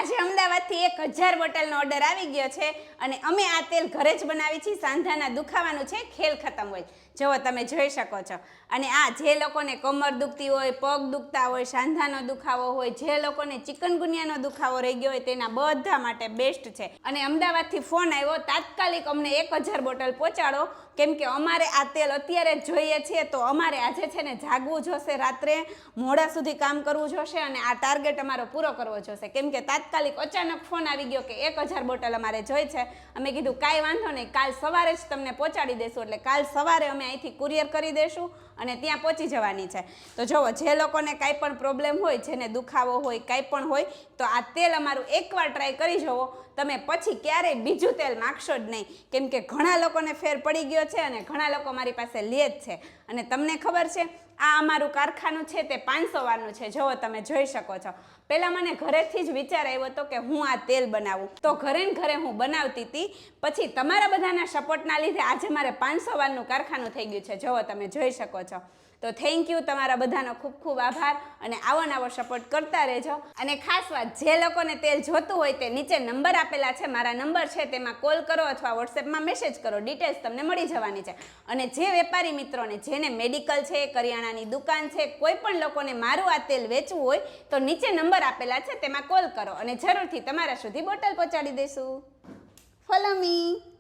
આજે અમદાવાદથી 1000 બોટલનો ઓર્ડર આવી ગયો છે અને અમે આ તેલ ઘરે જ બનાવી છીએ. સાંધાના દુખાવાનું છે, ખેલ ખતમ હોય. જુઓ તમે જોઈ શકો છો. અને આ જે લોકોને કમર દુખતી હોય, પગ દુખતા હોય, સાંધાનો દુખાવો હોય, જે લોકોને ચિકનગુનિયાનો દુખાવો રહી ગયો હોય તેના બધા માટે બેસ્ટ છે. અને અમદાવાદથી ફોન આવ્યો, તાત્કાલિક અમને 1000 બોટલ પહોંચાડો, કેમ કે અમારે આ તેલ અત્યારે જ જોઈએ છીએ. તો અમારે આજે છે ને જાગવું જોશે, રાત્રે મોડા સુધી કામ કરવું જોશે અને આ ટાર્ગેટ અમારો પૂરો કરવો જોશે. કેમ કે તાત્કાલિક અચાનક ફોન આવી ગયો કે 1000 બોટલ અમારે જોઈ છે. અમે કીધું કાંઈ વાંધો નહીં, કાલ સવારે જ તમને પહોંચાડી દઈશું. એટલે કાલ સવારે અમે અહીંથી કુરિયર કરી દઈશું અને ત્યાં પહોંચી જવાની છે. તો જુઓ, જે લોકોને કાંઈ પણ પ્રોબ્લેમ હોય, જેને દુખાવો હોય, કાંઈ પણ હોય, તો આ તેલ અમારું એકવાર ટ્રાય કરી જુઓ. તમે પછી ક્યારેય બીજું તેલ માગશો જ નહીં, કેમ કે ઘણા લોકોને ફેર પડી ગયો છે અને ઘણા લોકો મારી પાસે લે જ છે. અને તમને ખબર છે, આ અમારું કારખાનું છે તે 500 વારનું છે. જુઓ તમે જોઈ શકો છો. પહેલાં મને ઘરેથી જ વિચાર આવ્યો હતો કે હું આ તેલ બનાવું, તો ઘરે ને ઘરે હું બનાવતી હતી. પછી તમારા બધાના સપોર્ટના લીધે આજે મારે 500 વારનું કારખાનું થઈ ગયું છે. જુઓ તમે જોઈ શકો છો. તો થેન્ક યુ, તમારા બધાનો ખૂબ ખૂબ આભાર અને આવો નવો સપોર્ટ કરતા રહેજો. અને ખાસ વાત, જે લોકોને તેલ જોતું હોય તે નીચે નંબર આપેલા છે, મારા નંબર છે, તેમાં કોલ કરો અથવા વોટ્સએપમાં મેસેજ કરો. ડિટેલ્સ તમને મળી જવાની છે. અને જે વેપારી મિત્રોને, જેને મેડિકલ છે, કરિયાણાની દુકાન છે, કોઈ પણ લોકોને મારું આ તેલ વેચવું હોય તો નીચે નંબર આપેલા છે, તેમાં કોલ કરો અને જરૂરથી તમારા સુધી બોટલ પહોંચાડી દઈશું. Follow me.